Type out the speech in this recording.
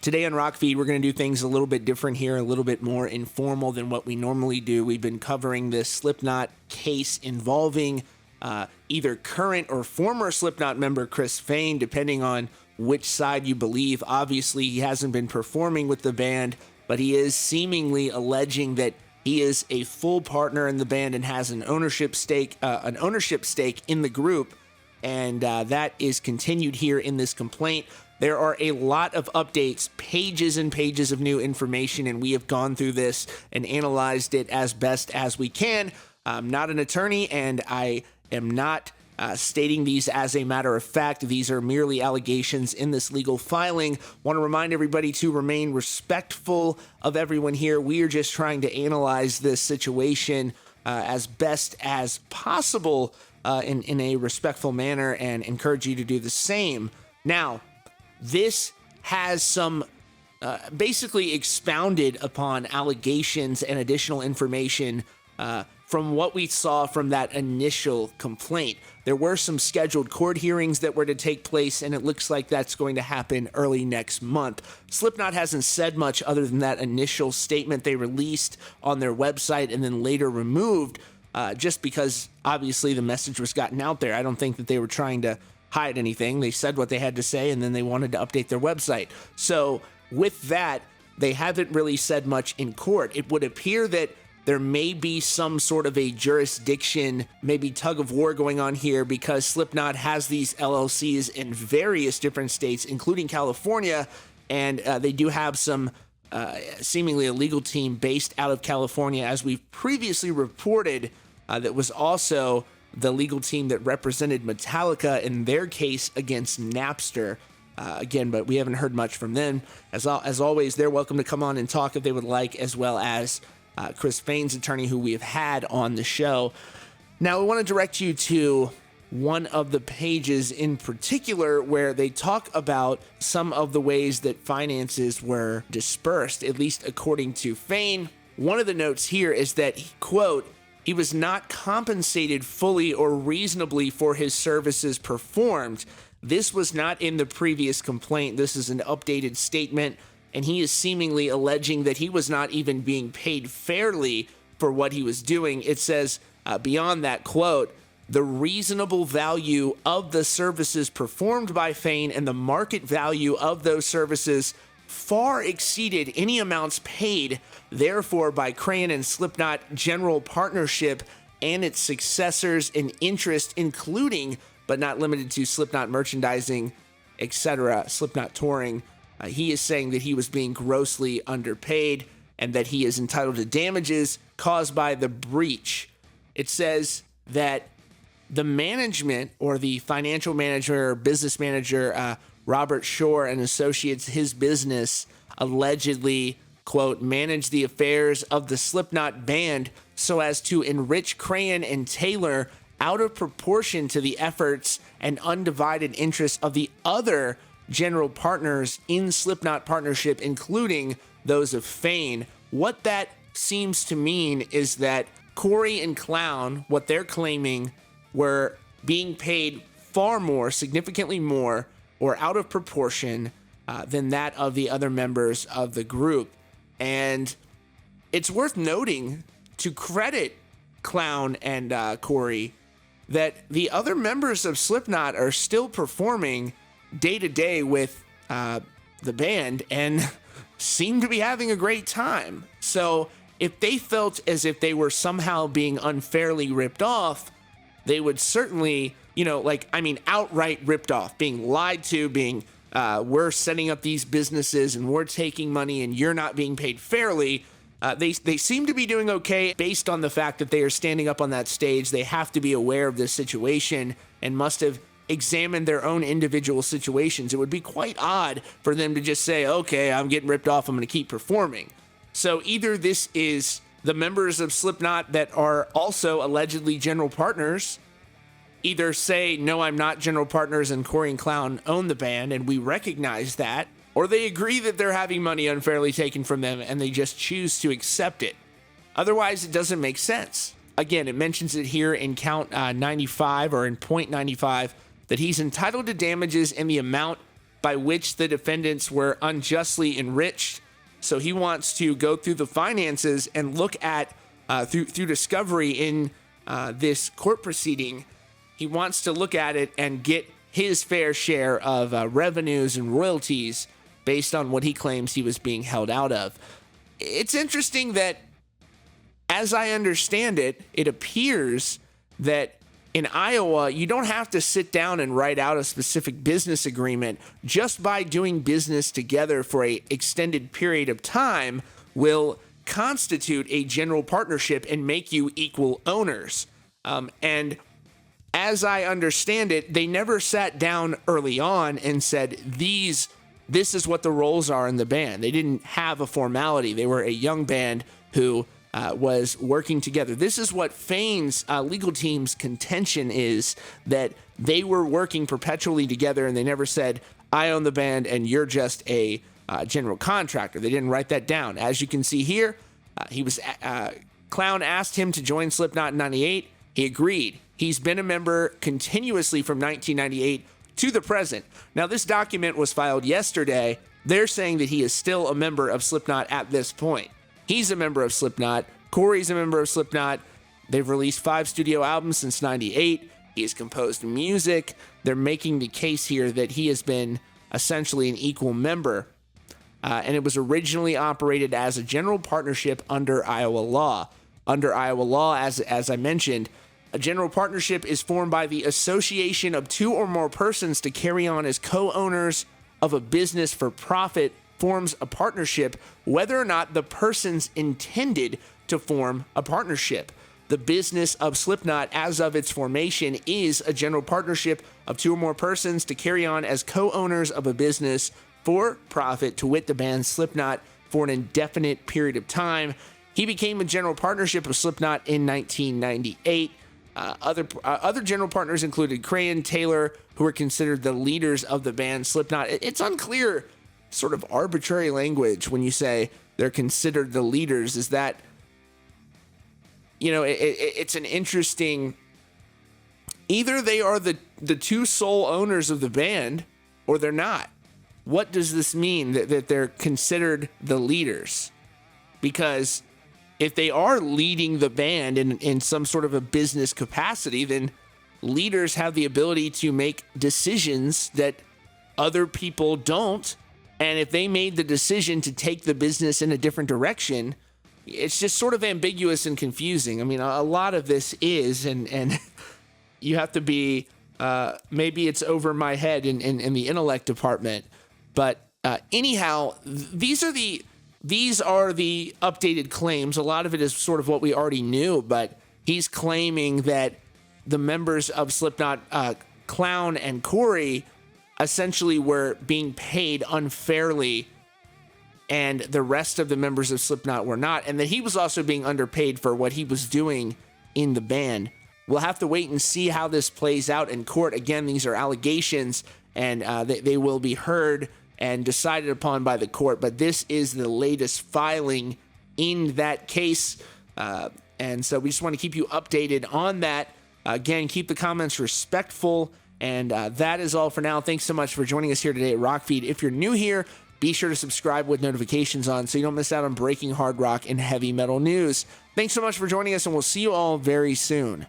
Today on Rockfeed, we're going to do things a little bit different here, a little bit more informal than what we normally do. We've been covering this Slipknot case involving either current or former Slipknot member Chris Fehn, depending on which side you believe. Obviously, he hasn't been performing with the band, but he is seemingly alleging that he is a full partner in the band and has an ownership stake in the group, and that is continued here in this complaint. There are a lot of updates, pages and pages of new information, and we have gone through this and analyzed it as best as we can. I'm not an attorney, and I am not stating these as a matter of fact. These are merely allegations in this legal filing. Want to remind everybody to remain respectful of everyone here. We are just trying to analyze this situation as best as possible in a respectful manner and encourage you to do the same. Now, this has some basically expounded upon allegations and additional information from what we saw from that initial complaint. There were some scheduled court hearings that were to take place, and it looks like that's going to happen early next month. Slipknot hasn't said much other than that initial statement they released on their website and then later removed, just because obviously the message was gotten out there. I don't think that they were trying to hide anything. They said what they had to say, and then they wanted to update their website. So with that, they haven't really said much in court. It would appear that there may be some sort of a jurisdiction, maybe tug of war going on here, because Slipknot has these LLCs in various different states, including California, and they do have some seemingly a legal team based out of California, as we've previously reported. That was also the legal team that represented Metallica in their case against Napster. Again, but we haven't heard much from them. As always, they're welcome to come on and talk if they would like, as well as Chris Fehn's attorney, who we have had on the show. Now, I want to direct you to one of the pages in particular where they talk about some of the ways that finances were dispersed, at least according to Fehn. One of the notes here is that, quote, he was not compensated fully or reasonably for his services performed. This was not in the previous complaint. This is an updated statement, and he is seemingly alleging that he was not even being paid fairly for what he was doing. It says, beyond that, quote, the reasonable value of the services performed by Fehn and the market value of those services far exceeded any amounts paid, therefore, by Crayon and Slipknot General Partnership and its successors in interest, including, but not limited to, Slipknot merchandising, etc., Slipknot touring. He is saying that he was being grossly underpaid and that he is entitled to damages caused by the breach. It says that the management, or the financial manager or business manager, Robert Shore and Associates, his business, allegedly, quote, managed the affairs of the Slipknot band so as to enrich Crayon and Taylor out of proportion to the efforts and undivided interests of the other general partners in Slipknot partnership, including those of Fehn. What that seems to mean is that Corey and Clown, what they're claiming, were being paid far more, significantly more, or out of proportion than that of the other members of the group. And it's worth noting, to credit Clown and Corey, that the other members of Slipknot are still performing day to day with the band and seem to be having a great time. So if they felt as if they were somehow being unfairly ripped off, they would certainly, outright ripped off, being lied to, being, we're setting up these businesses and we're taking money and you're not being paid fairly. They seem to be doing okay based on the fact that they are standing up on that stage. They have to be aware of this situation and must have examined their own individual situations. It would be quite odd for them to just say, okay, I'm getting ripped off, I'm going to keep performing. So either this is the members of Slipknot that are also allegedly general partners either say, no, I'm not general partners and Corey and Clown own the band and we recognize that, or they agree that they're having money unfairly taken from them and they just choose to accept it. Otherwise, it doesn't make sense. Again, it mentions it here in count 95 or in point 95 that he's entitled to damages in the amount by which the defendants were unjustly enriched. So he wants to go through the finances and look at, through discovery in this court proceeding, he wants to look at it and get his fair share of revenues and royalties based on what he claims he was being held out of. It's interesting that, as I understand it, it appears that in Iowa, you don't have to sit down and write out a specific business agreement. Just by doing business together for an extended period of time will constitute a general partnership and make you equal owners. And as I understand it, they never sat down early on and said, this is what the roles are in the band. They didn't have a formality. They were a young band who was working together. This is what Fehn's legal team's contention is, that they were working perpetually together, and they never said, I own the band and you're just a general contractor. They didn't write that down. As you can see here, Clown asked him to join Slipknot in 98. He agreed. He's been a member continuously from 1998 to the present. Now, this document was filed yesterday. They're saying that he is still a member of Slipknot at this point. He's a member of Slipknot. Corey's a member of Slipknot. They've released 5 studio albums since 98. He has composed music. They're making the case here that he has been essentially an equal member. And it was originally operated as a general partnership under Iowa law. Under Iowa law, as I mentioned, a general partnership is formed by the association of 2 or more persons to carry on as co-owners of a business for profit. Forms a partnership whether or not the persons intended to form a partnership. The business of Slipknot as of its formation is a general partnership of 2 or more persons to carry on as co-owners of a business for profit, to wit the band Slipknot, for an indefinite period of time. He became a general partnership of Slipknot in 1998. Other general partners included Crayon, Taylor, who were considered the leaders of the band Slipknot. It's unclear, sort of arbitrary language when you say they're considered the leaders. Is that, it's an interesting, either they are the 2 sole owners of the band or they're not. What does this mean that they're considered the leaders? Because if they are leading the band in some sort of a business capacity, then leaders have the ability to make decisions that other people don't. And if they made the decision to take the business in a different direction, it's just sort of ambiguous and confusing. I mean, a lot of this is, and you have to be, maybe it's over my head in the intellect department. But anyhow, these are the updated claims. A lot of it is sort of what we already knew, but he's claiming that the members of Slipknot, Clown and Corey, essentially were being paid unfairly, and the rest of the members of Slipknot were not, and that he was also being underpaid for what he was doing in the band. We'll have to wait and see how this plays out in court. Again, these are allegations, and they will be heard and decided upon by the court, but this is the latest filing in that case, and so we just want to keep you updated on that. Again, keep the comments respectful. And that is all for now. Thanks so much for joining us here today at Rockfeed. If you're new here, be sure to subscribe with notifications on so you don't miss out on breaking hard rock and heavy metal news. Thanks so much for joining us, and we'll see you all very soon.